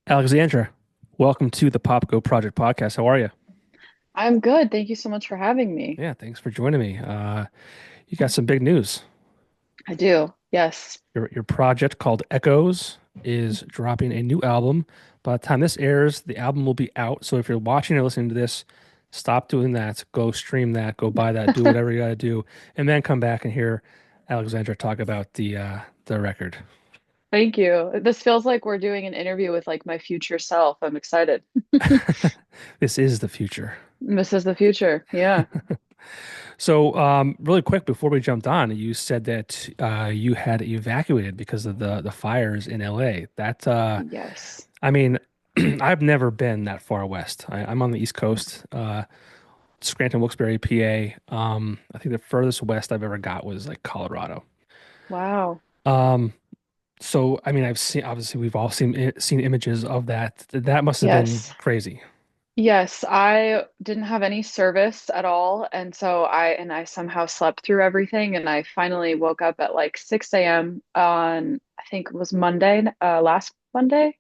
Alexandra, welcome to the Popko Project Podcast. How are you? I'm good. Thank you so much for having me. Yeah, thanks for joining me. You got some big news. I do. Yes. Your project called Echoes is dropping a new album. By the time this airs, the album will be out. So if you're watching or listening to this, stop doing that. Go stream that. Go buy that. Do whatever you got to do, and then come back and hear Alexandra talk about the record. Thank you. This feels like we're doing an interview with like my future self. I'm excited. This is the future. This is the future. Yeah. So, really quick before we jumped on, you said that you had evacuated because of the fires in LA. Yes. I mean, I've never been that far west. I'm on the East Coast, Scranton, Wilkes-Barre, PA. I think the furthest west I've ever got was like Colorado. Wow. Um, so I mean, I've seen obviously we've all seen images of that. That must have been Yes. crazy. Yes, I didn't have any service at all, and so I somehow slept through everything, and I finally woke up at like 6 a.m. on I think it was Monday, last Monday.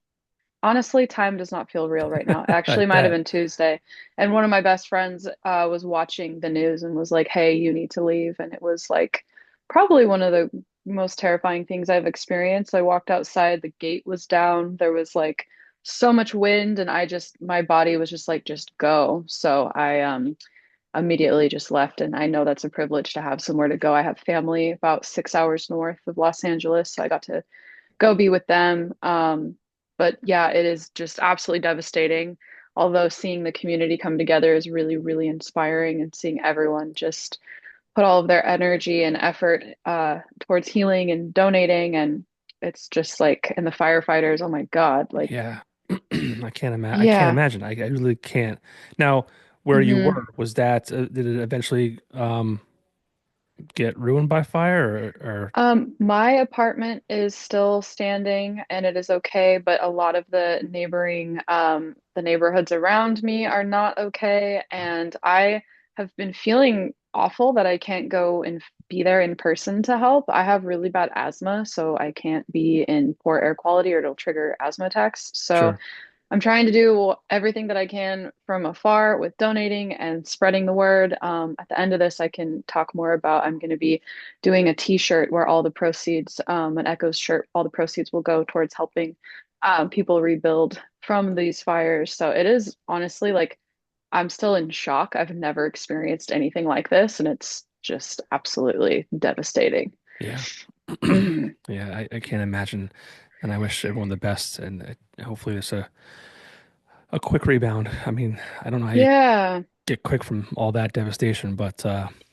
Honestly, time does not feel real right now. It I actually might have bet. been Tuesday. And one of my best friends was watching the news and was like, "Hey, you need to leave." And it was like probably one of the most terrifying things I've experienced. I walked outside, the gate was down. There was like so much wind and my body was just like just go. So I immediately just left, and I know that's a privilege to have somewhere to go. I have family about 6 hours north of Los Angeles, so I got to go be with them. But yeah, it is just absolutely devastating. Although seeing the community come together is really, really inspiring, and seeing everyone just put all of their energy and effort towards healing and donating. And it's just like, and the firefighters, oh my God, like, Yeah. I can't yeah. imagine. I really can't. Now, where you hmm were, was that did it eventually get ruined by fire My apartment is still standing and it is okay, but a lot of the neighborhoods around me are not okay. And I have been feeling awful that I can't go and be there in person to help. I have really bad asthma, so I can't be in poor air quality or it'll trigger asthma attacks. So sure. I'm trying to do everything that I can from afar with donating and spreading the word. At the end of this, I can talk more about. I'm going to be doing a T-shirt where all the proceeds, an Echoes shirt, all the proceeds will go towards helping people rebuild from these fires. So it is honestly like I'm still in shock. I've never experienced anything like this, and it's just absolutely devastating. Yeah. Mhm. Yeah, I can't imagine. And I wish everyone the best and hopefully there's a quick rebound. I mean, I don't know how you Yeah. get quick from all that devastation, but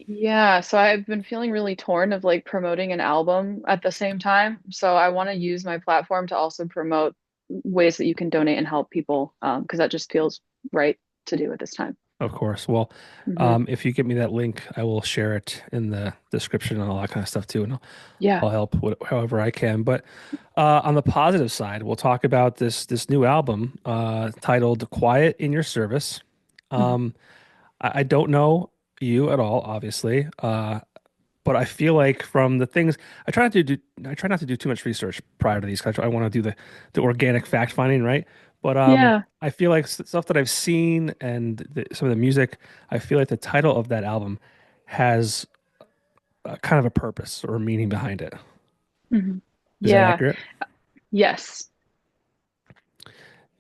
Yeah, so I've been feeling really torn of like promoting an album at the same time. So I want to use my platform to also promote ways that you can donate and help people, because that just feels right to do at this time. of course. Well, hmm if you give me that link, I will share it in the description and all that kind of stuff too, and Yeah. I'll help however I can. But on the positive side, we'll talk about this new album titled "Quiet in Your Service." Mhm. Um, I don't know you at all, obviously, but I feel like from the things I try not to do too much research prior to these because I want to do the organic fact finding, right? But Yeah. I feel like stuff that I've seen and some of the music, I feel like the title of that album has kind of a purpose or a meaning behind it. Mhm. Is that Yeah. accurate? Yes.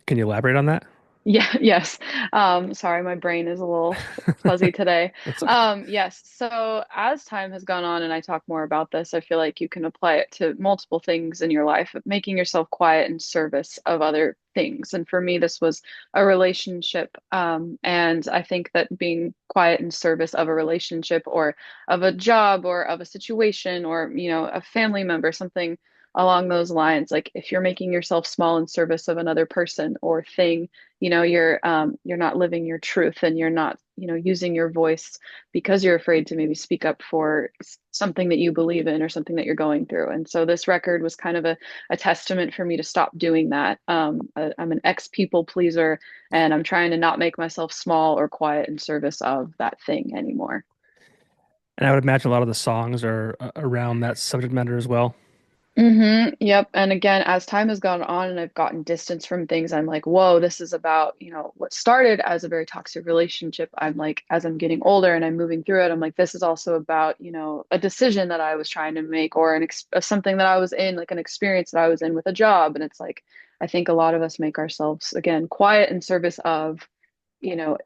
Can you elaborate on that? Yeah, yes. Sorry, my brain is a little fuzzy today. That's okay. Yes. So as time has gone on and I talk more about this, I feel like you can apply it to multiple things in your life, making yourself quiet in service of other things. And for me, this was a relationship. And I think that being quiet in service of a relationship or of a job or of a situation or, a family member, something along those lines, like if you're making yourself small in service of another person or thing, you're not living your truth, and you're not using your voice because you're afraid to maybe speak up for something that you believe in or something that you're going through. And so this record was kind of a testament for me to stop doing that. I'm an ex people pleaser, and I'm trying to not make myself small or quiet in service of that thing anymore. And I would imagine a lot of the songs are around that subject matter as well. Yep. And again, as time has gone on and I've gotten distance from things, I'm like, whoa, this is about, what started as a very toxic relationship. I'm like, as I'm getting older and I'm moving through it, I'm like, this is also about, a decision that I was trying to make or something that I was in, like an experience that I was in with a job. And it's like, I think a lot of us make ourselves, again, quiet in service of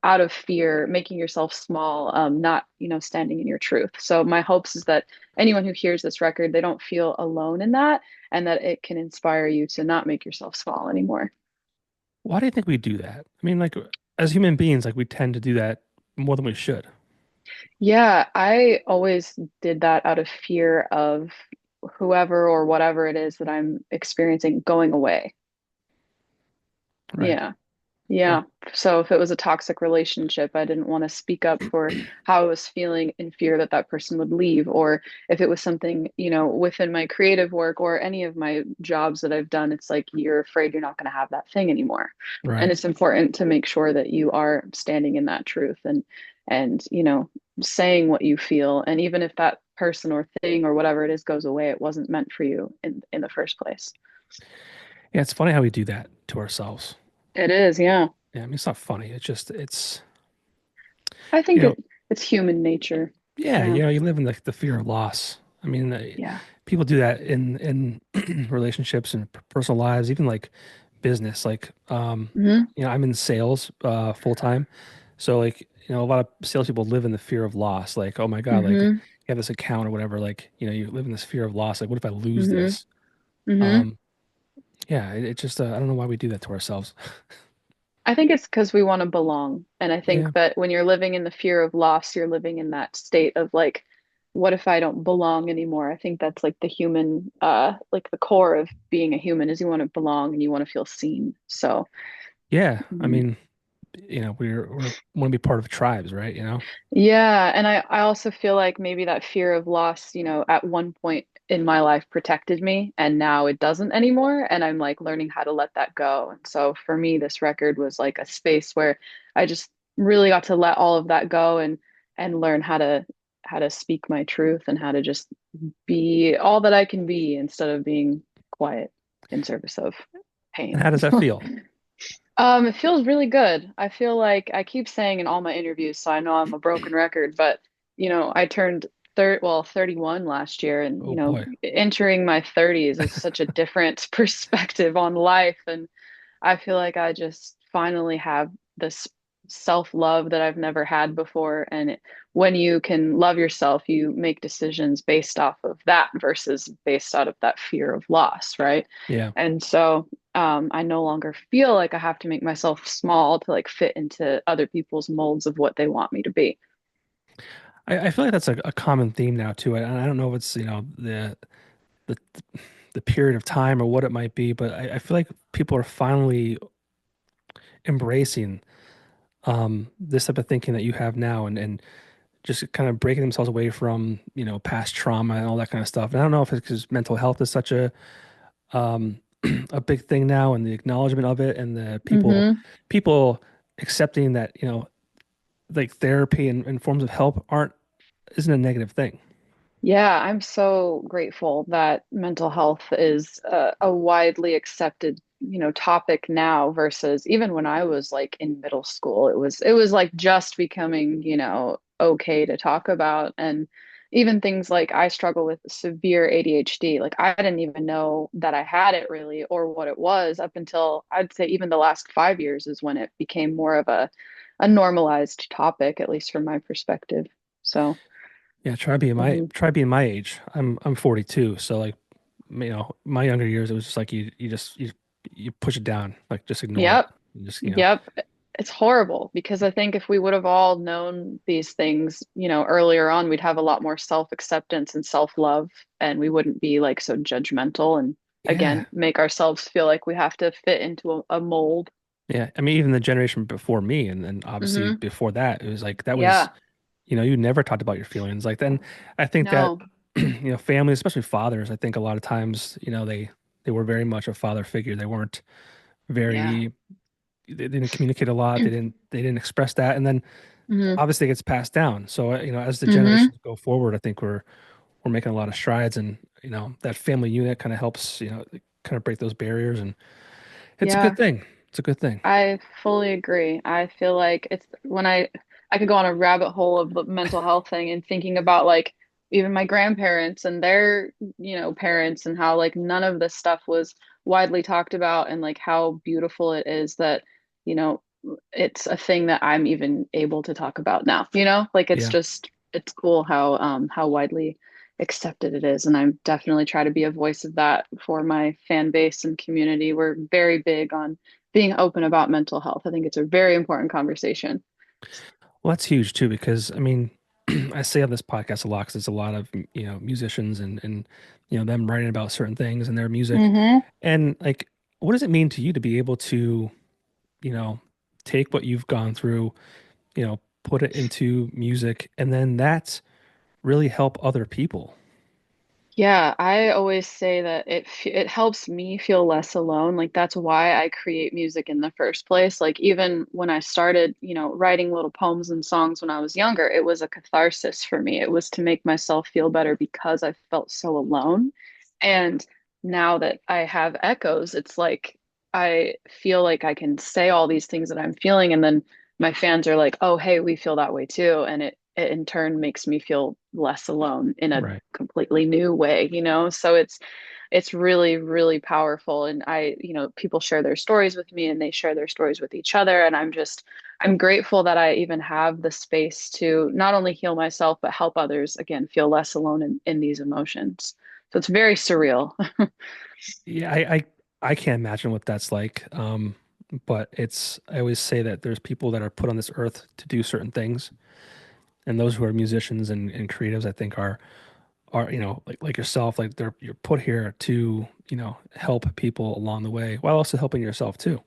out of fear, making yourself small, not, standing in your truth. So my hopes is that anyone who hears this record, they don't feel alone in that and that it can inspire you to not make yourself small anymore. Why do you think we do that? I mean, like as human beings, like we tend to do that more than we should. Yeah, I always did that out of fear of whoever or whatever it is that I'm experiencing going away. Right. Yeah. Yeah. Yeah. So if it was a toxic relationship, I didn't want to speak up for how I was feeling in fear that that person would leave. Or if it was something, within my creative work or any of my jobs that I've done, it's like you're afraid you're not going to have that thing anymore. And Right. it's important to make sure that you are standing in that truth and, saying what you feel. And even if that person or thing or whatever it is goes away, it wasn't meant for you in the first place. Yeah, it's funny how we do that to ourselves. It is, yeah. Yeah, I mean, it's not funny. It's just, I you think know, it's human nature. yeah, Yeah. you live in the fear of loss. I mean, Yeah. people do that in relationships and personal lives, even like business. Like, Hmm. I'm in sales, full time. So like, a lot of salespeople live in the fear of loss. Like, oh my God, like you Hmm. have this account or whatever, like, you live in this fear of loss. Like, what if I lose Hmm. this? Hmm. Um, yeah, it just, I don't know why we do that to ourselves. I think it's because we want to belong. And I Yeah. think that when you're living in the fear of loss, you're living in that state of like, what if I don't belong anymore? I think that's like the human, like the core of being a human is you want to belong and you want to feel seen. So, Yeah. I mm, mean, we're want to be part of tribes, right? yeah. And I also feel like maybe that fear of loss, at one point in my life protected me and now it doesn't anymore. And I'm like learning how to let that go. And so for me, this record was like a space where I just really got to let all of that go and learn how to speak my truth and how to just be all that I can be instead of being quiet in service of And pain. how does that feel? It feels really good. I feel like I keep saying in all my interviews, so I know I'm a broken record, but I turned 31 last year and Oh boy. entering my 30s is such a different perspective on life and I feel like I just finally have this self-love that I've never had before and when you can love yourself, you make decisions based off of that versus based out of that fear of loss, right? Yeah. And so I no longer feel like I have to make myself small to like fit into other people's molds of what they want me to be. I feel like that's a common theme now too. And I don't know if it's, the the period of time or what it might be, but I feel like people are finally embracing this type of thinking that you have now and just kind of breaking themselves away from, past trauma and all that kind of stuff. And I don't know if it's because mental health is such um a big thing now and the acknowledgement of it and the Hmm. people accepting that, like therapy and forms of help aren't isn't a negative thing. Yeah, I'm so grateful that mental health is a widely accepted, topic now versus even when I was like in middle school, it was like just becoming, okay to talk about. And even things like I struggle with severe ADHD. Like I didn't even know that I had it really or what it was up until I'd say even the last 5 years is when it became more of a normalized topic, at least from my perspective. So, Yeah, mhm. try being my age. I'm 42, so like my younger years it was just like you push it down, like just ignore it. Yep. And just, Yep. It's horrible because I think if we would have all known these things, earlier on, we'd have a lot more self-acceptance and self-love, and we wouldn't be like so judgmental and yeah. again, make ourselves feel like we have to fit into a mold. Yeah. I mean even the generation before me and then obviously Hmm. before that, it was like that was, Yeah. you never talked about your feelings. Like then I think that No. families, especially fathers, I think a lot of times, they were very much a father figure. They weren't Yeah. very they didn't communicate a lot. They didn't express that. And then Hmm. obviously it gets passed down. So, as the Hmm. generations go forward, I think we're making a lot of strides. And, that family unit kind of helps, kind of break those barriers, and it's a good Yeah. thing. It's a good thing. I fully agree. I feel like it's when I could go on a rabbit hole of the mental health thing and thinking about like even my grandparents and their, parents and how like none of this stuff was widely talked about and like how beautiful it is that, you know, it's a thing that I'm even able to talk about now, Like it's Yeah. just it's cool how widely accepted it is. And I'm definitely try to be a voice of that for my fan base and community. We're very big on being open about mental health. I think it's a very important conversation. Well, that's huge too, because I mean, I say on this podcast a lot because there's a lot of musicians and them writing about certain things and their music, Hmm. and like, what does it mean to you to be able to you know take what you've gone through, put it into music, and then that's really help other people? Yeah, I always say that it helps me feel less alone. Like that's why I create music in the first place. Like even when I started, writing little poems and songs when I was younger, it was a catharsis for me. It was to make myself feel better because I felt so alone. And now that I have echoes, it's like I feel like I can say all these things that I'm feeling, and then my fans are like, "Oh, hey, we feel that way too," and it in turn makes me feel less alone in a Right. completely new way. So it's really, really powerful. And people share their stories with me and they share their stories with each other. And I'm grateful that I even have the space to not only heal myself, but help others again feel less alone in these emotions. So it's very surreal. Yeah, I can't imagine what that's like. But I always say that there's people that are put on this earth to do certain things, and those who are musicians and creatives, I think are like yourself, like you're put here to help people along the way while also helping yourself too.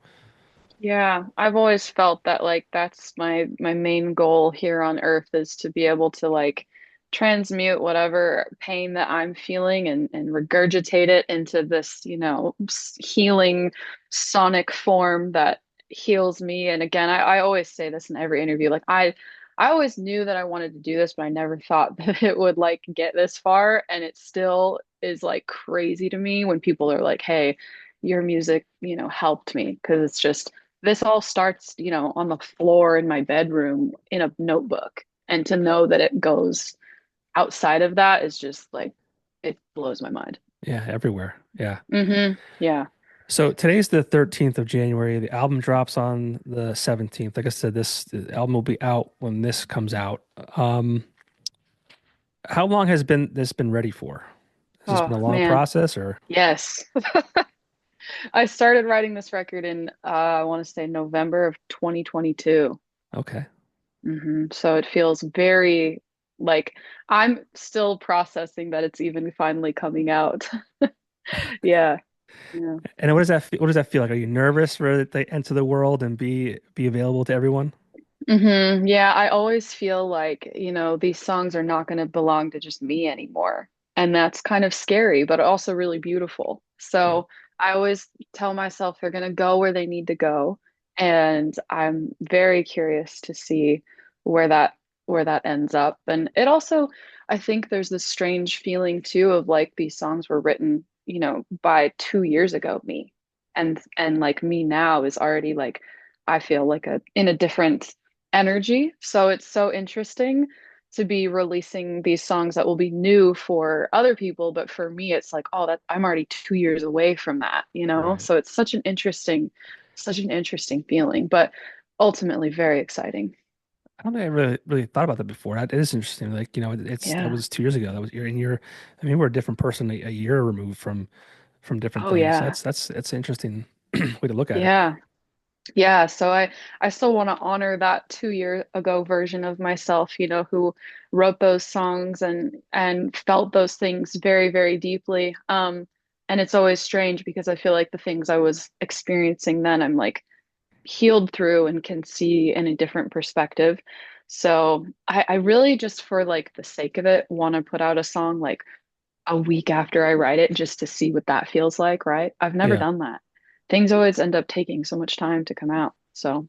Yeah, I've always felt that like that's my main goal here on earth is to be able to like transmute whatever pain that I'm feeling and regurgitate it into this, healing sonic form that heals me. And again, I always say this in every interview. Like I always knew that I wanted to do this, but I never thought that it would like get this far. And it still is like crazy to me when people are like, "Hey, your music, helped me." Because it's just this all starts, on the floor in my bedroom in a notebook. And to know that it goes outside of that is just like, it blows my mind. Yeah, everywhere. Yeah. Yeah. So today's the 13th of January. The album drops on the 17th. Like I said, the album will be out when this comes out. How long has been this been ready for? Has this been Oh, a long man. process or? Yes. I started writing this record in, I want to say November of 2022. Okay. So it feels very like I'm still processing that it's even finally coming out. Yeah. Yeah. And what does that feel like? Are you nervous for it to enter the world and be available to everyone? Yeah, I always feel like, these songs are not going to belong to just me anymore. And that's kind of scary, but also really beautiful. Yeah. So I always tell myself they're going to go where they need to go. And I'm very curious to see where that where that ends up. And it also, I think there's this strange feeling too of like these songs were written, by 2 years ago me. And like me now is already like I feel like a in a different energy. So it's so interesting to be releasing these songs that will be new for other people, but for me, it's like, oh, that I'm already 2 years away from that. Right. So it's such an interesting feeling, but ultimately very exciting. I don't think I really thought about that before. That is interesting. Like, that Yeah. was 2 years ago. That was you're I mean, we're a different person a year removed from different Oh things. yeah. That's an interesting way to look at it. Yeah. Yeah, so I still want to honor that 2 year ago version of myself, who wrote those songs and felt those things very, very deeply. And it's always strange because I feel like the things I was experiencing then I'm like healed through and can see in a different perspective. So I really just for like the sake of it want to put out a song like a week after I write it just to see what that feels like, right? I've never Yeah. done that. Things always end up taking so much time to come out. So,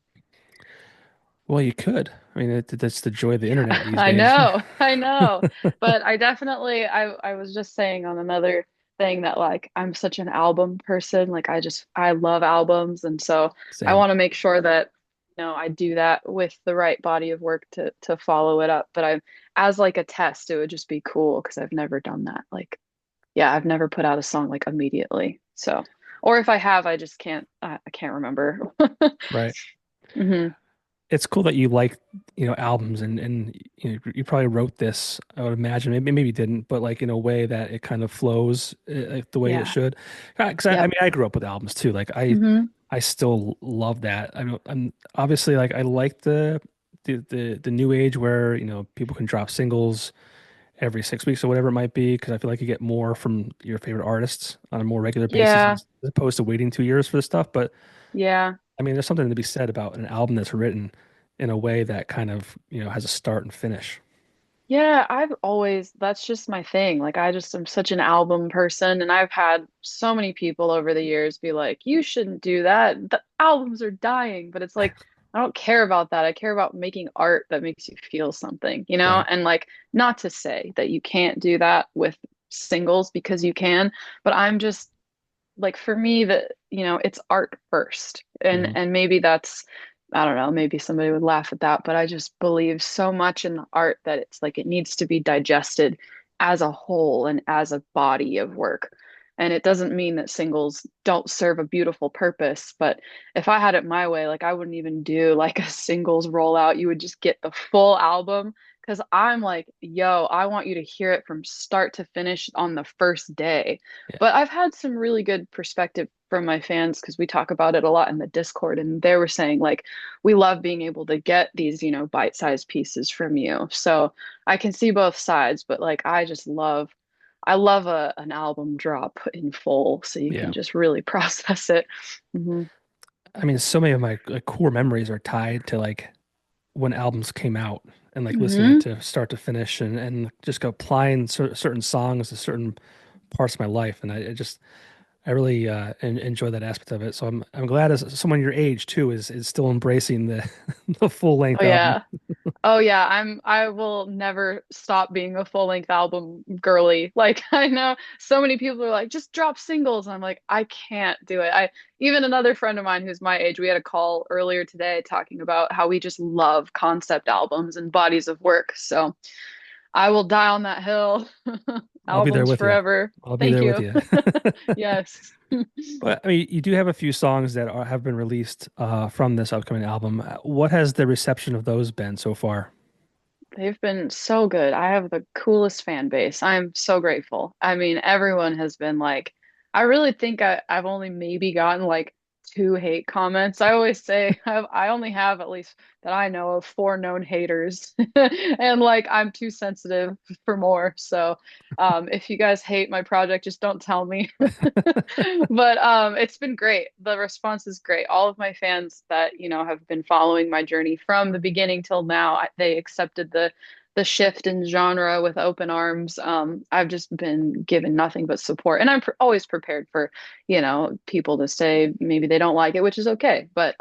Well, you could. I mean, that's the joy of the internet these I days. know, I know. But I definitely I was just saying on another thing that like I'm such an album person. Like I love albums and so I Same. want to make sure that I do that with the right body of work to follow it up. But I as like a test, it would just be cool because I've never done that. Like yeah, I've never put out a song like immediately. So or if I have, I just I can't remember. Right. hmm It's cool that you like, albums and you probably wrote this, I would imagine. Maybe you didn't, but like in a way that it kind of flows like the way it Yeah. should. Because I Yep. mean, I grew up with albums too. Like hmm I still love that. I'm obviously like I like the new age where, people can drop singles every 6 weeks or whatever it might be, because I feel like you get more from your favorite artists on a more regular basis Yeah. as opposed to waiting 2 years for the stuff. But Yeah. I mean, there's something to be said about an album that's written in a way that kind of, has a start and finish. Yeah, that's just my thing. Like, I just am such an album person, and I've had so many people over the years be like, you shouldn't do that. The albums are dying. But it's like, I don't care about that. I care about making art that makes you feel something, you know? Right. And like, not to say that you can't do that with singles because you can, but I'm just like for me that it's art first and Hmm. and maybe that's I don't know, maybe somebody would laugh at that, but I just believe so much in the art that it's like it needs to be digested as a whole and as a body of work. And it doesn't mean that singles don't serve a beautiful purpose, but if I had it my way, like I wouldn't even do like a singles rollout. You would just get the full album because I'm like, yo, I want you to hear it from start to finish on the first day. Yeah. But I've had some really good perspective from my fans because we talk about it a lot in the Discord, and they were saying like, we love being able to get these, bite-sized pieces from you. So I can see both sides, but like I love an album drop in full so you can Yeah. just really process it. hmm I mean, so many of my like core memories are tied to like when albums came out and like listening hmm to start to finish and just applying certain songs to certain parts of my life. And I really enjoy that aspect of it. So I'm glad as someone your age too is still embracing the the full length Oh album. yeah. Oh yeah, I will never stop being a full-length album girly. Like I know so many people are like, just drop singles. And I'm like, I can't do it. I even another friend of mine who's my age, we had a call earlier today talking about how we just love concept albums and bodies of work. So I will die on that hill. I'll be there Albums with you. forever. I'll be Thank there with you. you. Yes. But I mean, you do have a few songs that have been released from this upcoming album. What has the reception of those been so far? They've been so good. I have the coolest fan base. I'm so grateful. I mean, everyone has been like, I really think I've only maybe gotten like two hate comments. I always say I only have at least that I know of four known haters. And like I'm too sensitive for more. So if you guys hate my project, just don't tell me. But it's been great. The response is great. All of my fans that, have been following my journey from the beginning till now, they accepted the shift in genre with open arms. I've just been given nothing but support, and I'm always prepared for, people to say maybe they don't like it, which is okay. But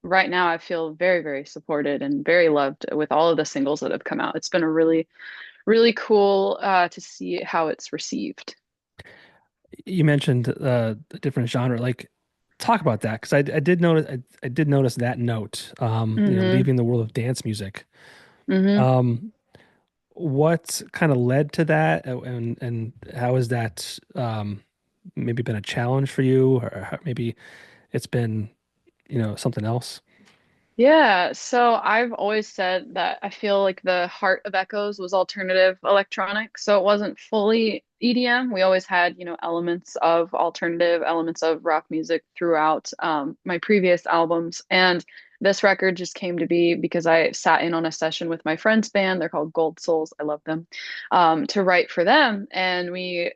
right now, I feel very, very supported and very loved with all of the singles that have come out. It's been a really, really cool to see how it's received. You mentioned a different genre. Like, talk about that because I did notice that note. hmm Leaving the world of dance music. hmm Um, what kind of led to that, and how has that maybe been a challenge for you, or maybe it's been something else? Yeah, so I've always said that I feel like the heart of Echoes was alternative electronic. So it wasn't fully EDM. We always had, elements of alternative, elements of rock music throughout my previous albums. And this record just came to be because I sat in on a session with my friend's band. They're called Gold Souls. I love them. To write for them. And they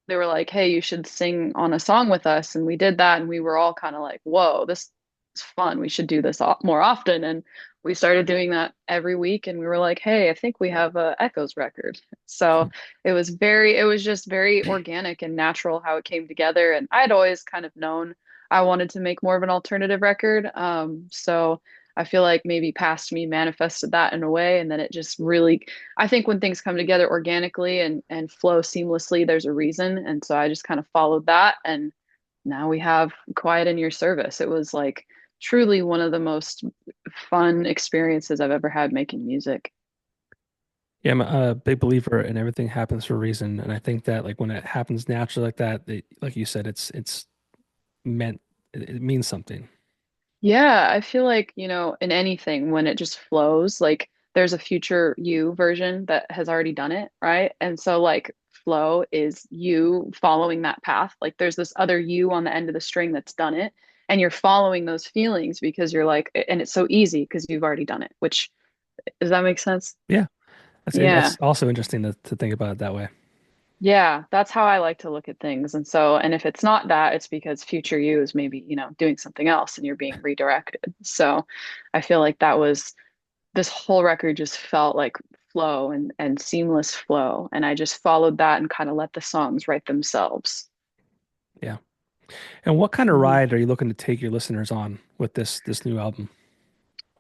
were like, hey, you should sing on a song with us. And we did that. And we were all kind of like, whoa, this it's fun. We should do this more often. And we started doing that every week. And we were like, hey, I think we have a Echoes record. So it was just very organic and natural how it came together. And I'd always kind of known I wanted to make more of an alternative record. So I feel like maybe past me manifested that in a way, and then it just really, I think when things come together organically and flow seamlessly, there's a reason. And so I just kind of followed that, and now we have Quiet in Your Service. It was like truly one of the most fun experiences I've ever had making music. Yeah, I'm a big believer in everything happens for a reason, and I think that like when it happens naturally like that, like you said, it's meant it means something. Yeah, I feel like, in anything, when it just flows, like there's a future you version that has already done it, right? And so, like, flow is you following that path. Like, there's this other you on the end of the string that's done it, and you're following those feelings because you're like, and it's so easy because you've already done it, which, does that make sense? Yeah, Yeah. that's also interesting to think about it that way. Yeah, that's how I like to look at things. And so, and if it's not that, it's because future you is maybe, doing something else and you're being redirected. So I feel like that was this whole record just felt like flow and seamless flow. And I just followed that and kind of let the songs write themselves. Yeah. And what kind of Mhm. ride are you looking to take your listeners on with this new album?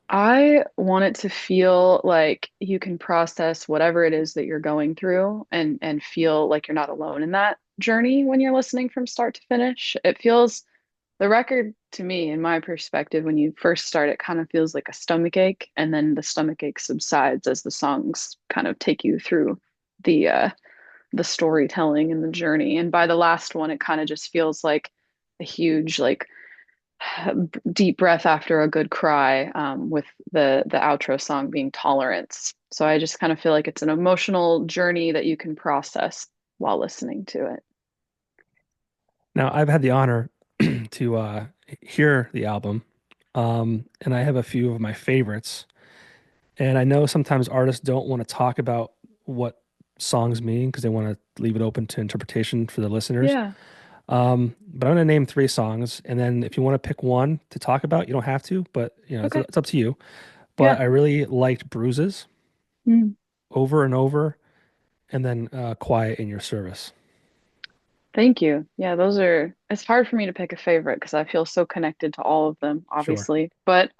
I want it to feel like you can process whatever it is that you're going through and feel like you're not alone in that journey when you're listening from start to finish. It feels The record, to me, in my perspective, when you first start, it kind of feels like a stomach ache, and then the stomach ache subsides as the songs kind of take you through the uh, the storytelling and the journey. And by the last one, it kind of just feels like a huge, like deep breath after a good cry, with the outro song being Tolerance. So I just kind of feel like it's an emotional journey that you can process while listening to it. Now, I've had the honor to hear the album, and I have a few of my favorites. And I know sometimes artists don't want to talk about what songs mean because they want to leave it open to interpretation for the listeners. Yeah. But I'm going to name three songs, and then if you want to pick one to talk about, you don't have to, but Okay. it's up to you. But Yeah. I really liked Bruises, Mm. Over and Over, and then Quiet in Your Service. Thank you. Yeah, it's hard for me to pick a favorite because I feel so connected to all of them, Sure. obviously. But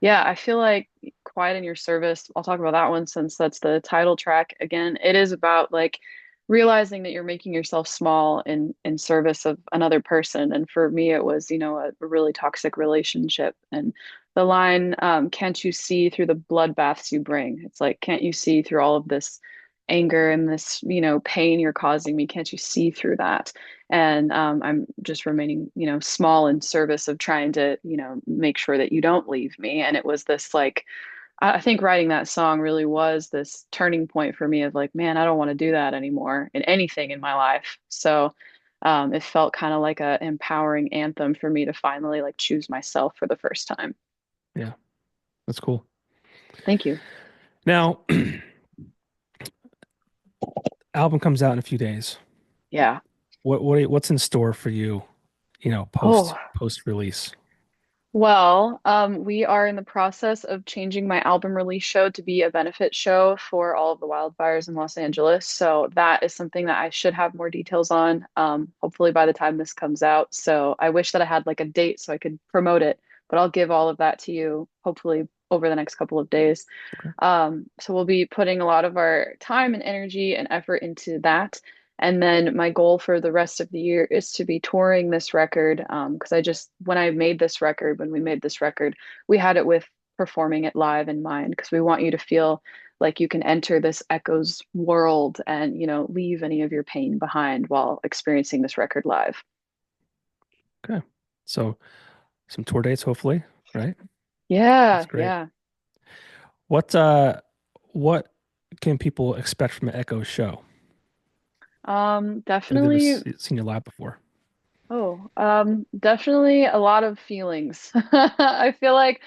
yeah, I feel like Quiet in Your Service, I'll talk about that one since that's the title track. Again, it is about like realizing that you're making yourself small in service of another person. And for me, it was, a really toxic relationship. And the line, can't you see through the bloodbaths you bring? It's like, can't you see through all of this anger and this, pain you're causing me? Can't you see through that? And I'm just remaining, small in service of trying to, make sure that you don't leave me. And it was this like, I think writing that song really was this turning point for me of like, man, I don't want to do that anymore in anything in my life. So it felt kind of like a empowering anthem for me to finally like choose myself for the first time. Yeah, that's cool. Thank you. Now, album comes out in a few days. Yeah. What's in store for you, Oh, post release? well, we are in the process of changing my album release show to be a benefit show for all of the wildfires in Los Angeles. So that is something that I should have more details on, hopefully by the time this comes out. So I wish that I had like a date so I could promote it, but I'll give all of that to you hopefully over the next couple of days. Okay. So we'll be putting a lot of our time and energy and effort into that. And then my goal for the rest of the year is to be touring this record. Because when I made this record, when we made this record, we had it with performing it live in mind because we want you to feel like you can enter this Echoes world and, leave any of your pain behind while experiencing this record live. Okay. So some tour dates, hopefully, right? That's Yeah, great. yeah. What what can people expect from an Echo show? Have they ever Definitely. seen you live before? Oh, definitely a lot of feelings. I feel like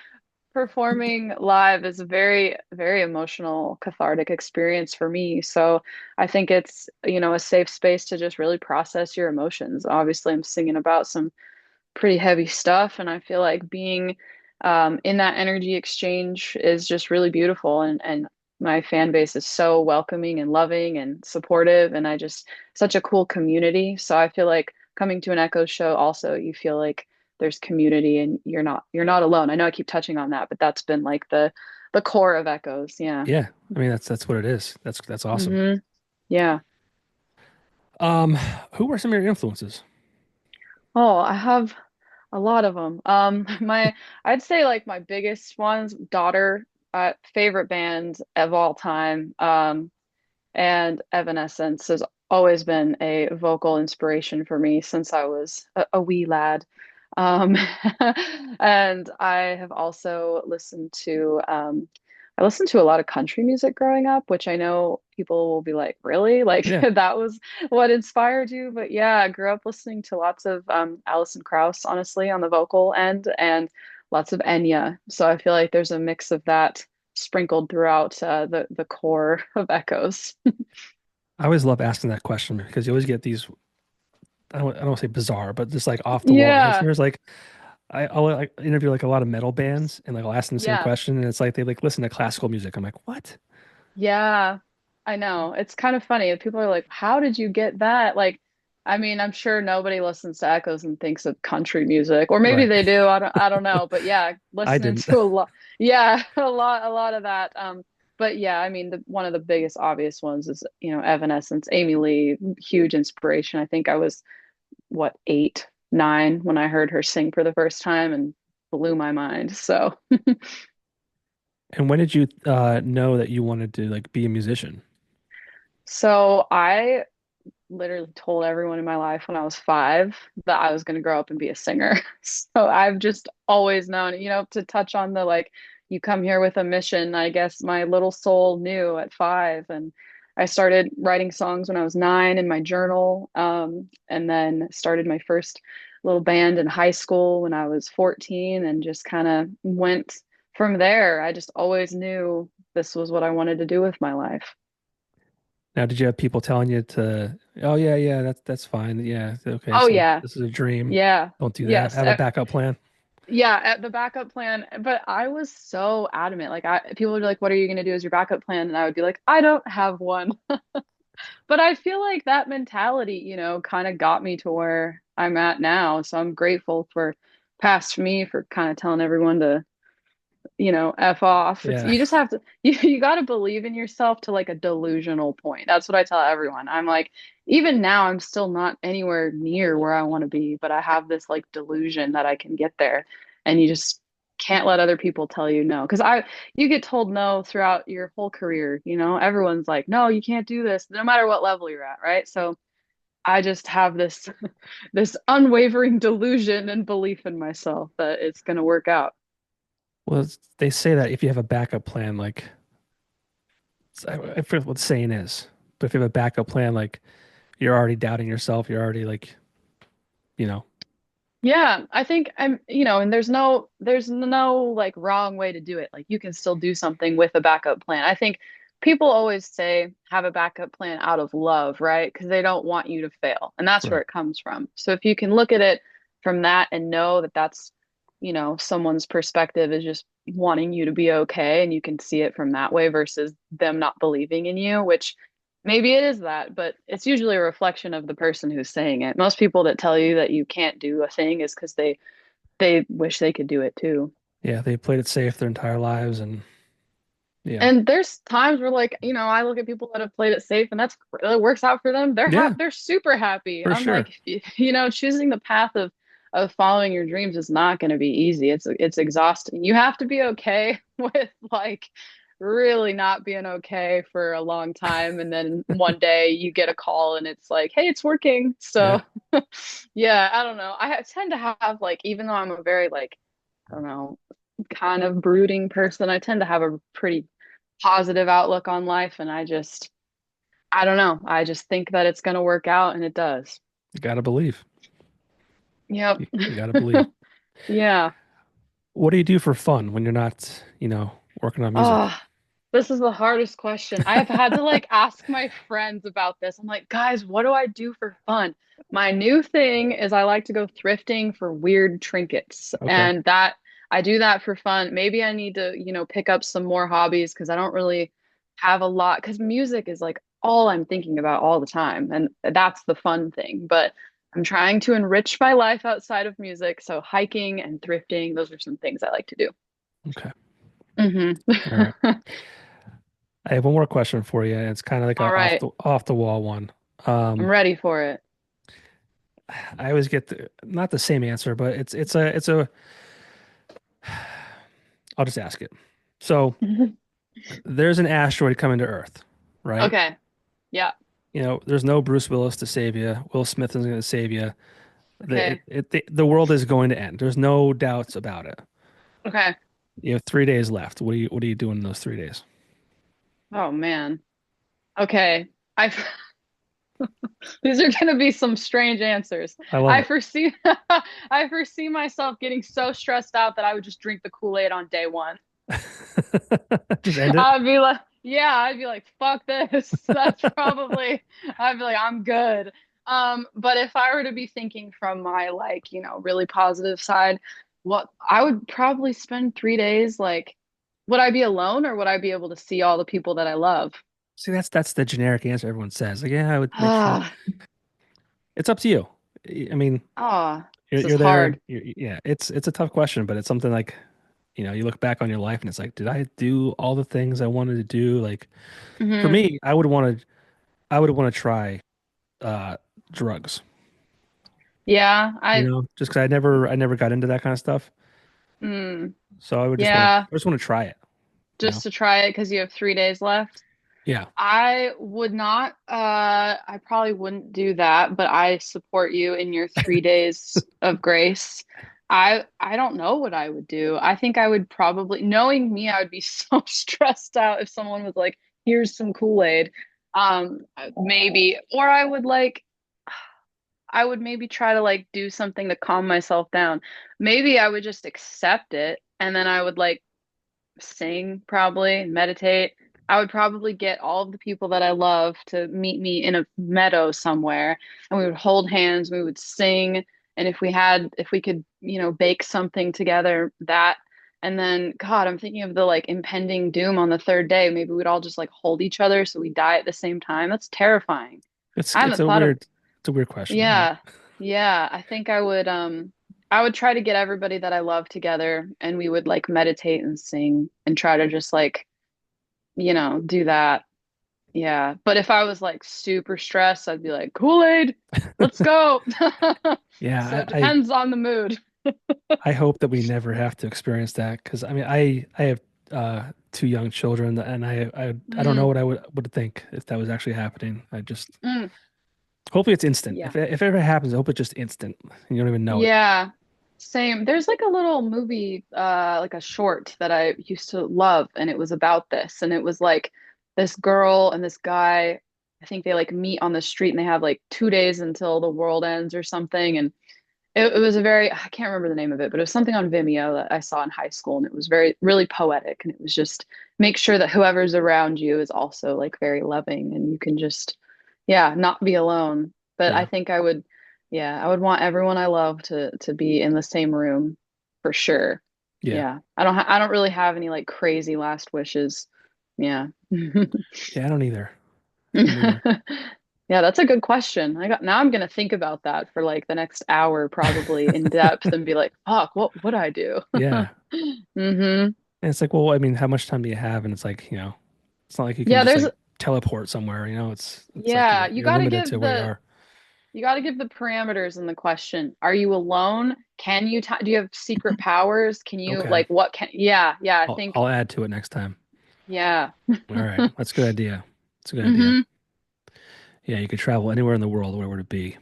performing live is a very, very emotional, cathartic experience for me. So I think it's, a safe space to just really process your emotions. Obviously, I'm singing about some pretty heavy stuff, and I feel like being in that energy exchange is just really beautiful. And my fan base is so welcoming and loving and supportive, and such a cool community. So I feel like coming to an Echo show, also, you feel like there's community and you're not alone. I know I keep touching on that, but that's been like the core of Echoes. Yeah. Yeah, I mean that's what it is. That's awesome. Hmm. Yeah. Um, who were some of your influences? Oh, I have a lot of them. I'd say like my biggest ones, Daughter, favorite band of all time. And Evanescence has always been a vocal inspiration for me since I was a wee lad. Um, and I have also I listened to a lot of country music growing up, which I know people will be like, really? Like Yeah, that was what inspired you? But yeah, I grew up listening to lots of Alison Krauss, honestly, on the vocal end, and lots of Enya. So I feel like there's a mix of that sprinkled throughout the core of Echoes. I always love asking that question because you always get these. I don't want to say bizarre, but just like off the wall Yeah, answers. Like I'll like interview like a lot of metal bands and like I'll ask them the same yeah, question and it's like they like listen to classical music. I'm like, what? yeah. I know. It's kind of funny. People are like, "How did you get that?" Like, I mean, I'm sure nobody listens to Echoes and thinks of country music, or maybe Right. they do. I don't know. But yeah, I listening didn't. to a lot, yeah, a lot of that. But yeah, I mean, one of the biggest obvious ones is, Evanescence, Amy Lee, huge inspiration. I think I was what, 8, 9 when I heard her sing for the first time and blew my mind. So. And when did you know that you wanted to like be a musician? So I literally told everyone in my life when I was 5 that I was going to grow up and be a singer. So I've just always known, to touch on the like, you come here with a mission. I guess my little soul knew at 5. And I started writing songs when I was 9 in my journal. And then started my first little band in high school when I was 14 and just kind of went from there. I just always knew this was what I wanted to do with my life. Now, did you have people telling you to, oh yeah, yeah, that's fine. Yeah, okay, Oh, so yeah. this is a dream. Yeah. Don't do that. Yes. Have a backup plan. Yeah, at the backup plan. But I was so adamant. Like, people would be like, "What are you going to do as your backup plan?" And I would be like, "I don't have one." But I feel like that mentality, kind of got me to where I'm at now. So I'm grateful for past me for kind of telling everyone to, F off. It's Yeah. you just have to you got to believe in yourself to like a delusional point. That's what I tell everyone. I'm like, even now I'm still not anywhere near where I want to be, but I have this like delusion that I can get there. And you just can't let other people tell you no. Because you get told no throughout your whole career, everyone's like, no, you can't do this, no matter what level you're at, right? So I just have this this unwavering delusion and belief in myself that it's gonna work out. Well, they say that if you have a backup plan, like I forget what the saying is, but if you have a backup plan, like you're already doubting yourself, you're already like, you know, Yeah, I think and there's no like wrong way to do it. Like you can still do something with a backup plan. I think people always say have a backup plan out of love, right? Because they don't want you to fail. And that's where right. it comes from. So if you can look at it from that and know that that's, someone's perspective is just wanting you to be okay and you can see it from that way versus them not believing in you, which maybe it is that, but it's usually a reflection of the person who's saying it. Most people that tell you that you can't do a thing is because they wish they could do it too. Yeah, they played it safe their entire lives and yeah. And there's times where like, I look at people that have played it safe and it works out for them. Yeah, They're super happy. for I'm like, sure. choosing the path of following your dreams is not going to be easy. It's exhausting. You have to be okay with like really not being okay for a long time and then one day you get a call and it's like, "Hey, it's working." So, Yeah. yeah, I don't know. Tend to have like even though I'm a very like I don't know, kind of brooding person, I tend to have a pretty positive outlook on life and I don't know. I just think that it's going to work out and it does. You gotta believe. Yep. You gotta believe. Yeah. What do you do for fun when you're not, working on music? Oh, this is the hardest question. I have had to like ask my friends about this. I'm like, guys, what do I do for fun? My new thing is I like to go thrifting for weird trinkets. Okay. And that I do that for fun. Maybe I need to, pick up some more hobbies because I don't really have a lot because music is like all I'm thinking about all the time. And that's the fun thing. But I'm trying to enrich my life outside of music. So hiking and thrifting, those are some things I like to do. Okay. Hmm. All right. I have one more question for you, and it's kind of like All a right. off the wall one. I'm Um, ready for it. I always get not the same answer, but it's a I'll just ask it. So there's an asteroid coming to Earth, right? Okay. Yeah. There's no Bruce Willis to save you. Will Smith isn't going to save you. Okay. The world is going to end. There's no doubts about it. Okay. You have 3 days left. What are you doing in those 3 days? Oh man. Okay. I These are going to be some strange answers. I love I it. foresee I foresee myself getting so stressed out that I would just drink the Kool-Aid on day one. Just end it. I'd be like, yeah, I'd be like, fuck this. That's probably, I'd be like, I'm good. But if I were to be thinking from my like, really positive side, what I would probably spend 3 days like, would I be alone or would I be able to see all the people that I love? See, that's the generic answer everyone says. Like, yeah, I would make sure. Ah, It's up to you. I mean, you're, this is you're there. hard. Yeah, it's a tough question, but it's something like, you look back on your life and it's like, did I do all the things I wanted to do? Like for Hmm. me, I would want to try uh drugs, Yeah, just because I never got into that kind of stuff. mm, So I would just want to yeah, I just want to try it, you know? just to try it because you have 3 days left. Yeah. I would not, I probably wouldn't do that, but I support you in your 3 days of grace. I don't know what I would do. I think I would probably, knowing me, I would be so stressed out if someone was like, here's some Kool-Aid. Maybe, or I would maybe try to like do something to calm myself down. Maybe I would just accept it and then I would like sing, probably meditate. I would probably get all of the people that I love to meet me in a meadow somewhere, and we would hold hands, we would sing, and if we could, bake something together, that. And then, God, I'm thinking of the like impending doom on the third day. Maybe we'd all just like hold each other so we die at the same time. That's terrifying. It's I it's haven't a thought of, weird it's a weird question. Yeah. yeah, yeah. I think I would try to get everybody that I love together and we would like meditate and sing and try to just like, do that. Yeah. But if I was like super stressed, I'd be like, Kool-Aid, let's go. So Yeah, it I depends on the mood. I hope that we never have to experience that because I mean I have two young children and I don't know Mm, what I would think if that was actually happening. I just mm, hopefully it's instant. yeah. If it ever happens, I hope it's just instant. You don't even know it. Yeah. Same. There's like a little movie, like a short that I used to love, and it was about this. And it was like this girl and this guy, I think they like meet on the street and they have like 2 days until the world ends or something. And it was a very, I can't remember the name of it, but it was something on Vimeo that I saw in high school, and it was very, really poetic. And it was just make sure that whoever's around you is also like very loving, and you can just, yeah, not be alone. But I Yeah. think I would, yeah, I would want everyone I love to be in the same room for sure. Yeah. Yeah, I don't really have any like crazy last wishes. Yeah. Yeah, I don't either. I don't either. Yeah, that's a good question. Now I'm gonna think about that for like the next hour probably in depth and be like, fuck, what would I do? Yeah. Hmm. And it's like, well, I mean, how much time do you have? And it's like, it's not like you can Yeah, just there's like teleport somewhere, it's like yeah, you're limited to where you are. you gotta give the parameters in the question. Are you alone? Can you do you have secret powers? Can you Okay. like what can yeah, yeah, I I'll think I'll add to it next time. yeah. All right. That's a good idea. It's a good idea. Hmm. Yeah, you could travel anywhere in the world, where would it be?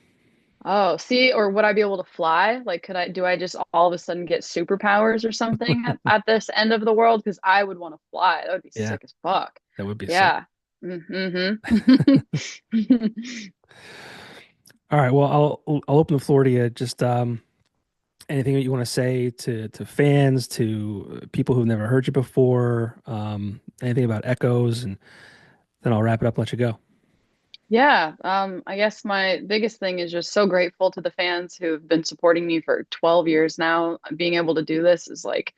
Oh, see, or would I be able to fly? Like, do I just all of a sudden get superpowers or something at this end of the world? Because I would want to fly. That would be Yeah, sick as fuck. that would be sick. Yeah. Mm-hmm. All right. Well, I'll open the floor to you. Just anything that you want to say to fans, to people who've never heard you before, anything about echoes, and then I'll wrap it up and let you go. Yeah. I guess my biggest thing is just so grateful to the fans who've been supporting me for 12 years now. Being able to do this is like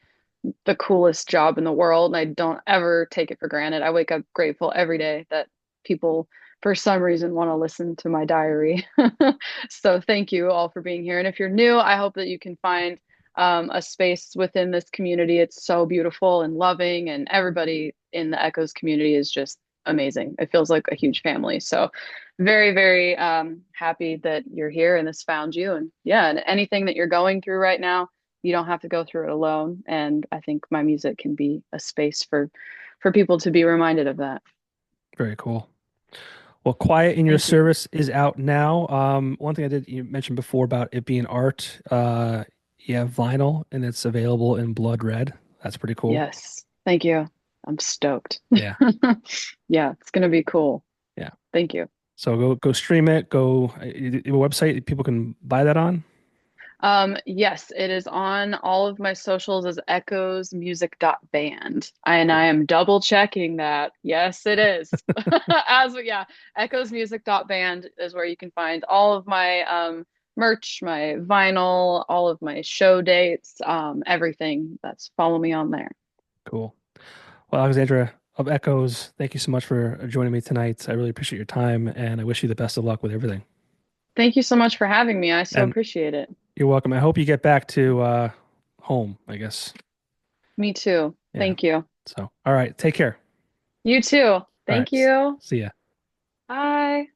the coolest job in the world, and I don't ever take it for granted. I wake up grateful every day that people for some reason want to listen to my diary. So thank you all for being here. And if you're new, I hope that you can find a space within this community. It's so beautiful and loving, and everybody in the Echoes community is just amazing. It feels like a huge family. So very, very happy that you're here and this found you. And yeah, and anything that you're going through right now, you don't have to go through it alone. And I think my music can be a space for people to be reminded of that. Very cool. Well, Quiet in Your Thank you. Service is out now. One thing I did you mentioned before about it being art, yeah, vinyl, and it's available in blood red. That's pretty cool. Yes. Thank you. I'm stoked. Yeah, Yeah, it's gonna be cool. yeah. Thank you. So go stream it. Go a website people can buy that on. Yes, it is on all of my socials as echoesmusic.band. And I Cool. am double checking that. Yes, it is. Yeah, echoesmusic.band is where you can find all of my merch, my vinyl, all of my show dates, everything. That's follow me on there. Cool. Well, Alexandra of Echoes, thank you so much for joining me tonight. I really appreciate your time, and I wish you the best of luck with everything. Thank you so much for having me. I so And appreciate it. you're welcome. I hope you get back to home, I guess. Me too. Yeah. Thank you. So, all right. Take care. You too. All right. Thank you. See ya. Bye.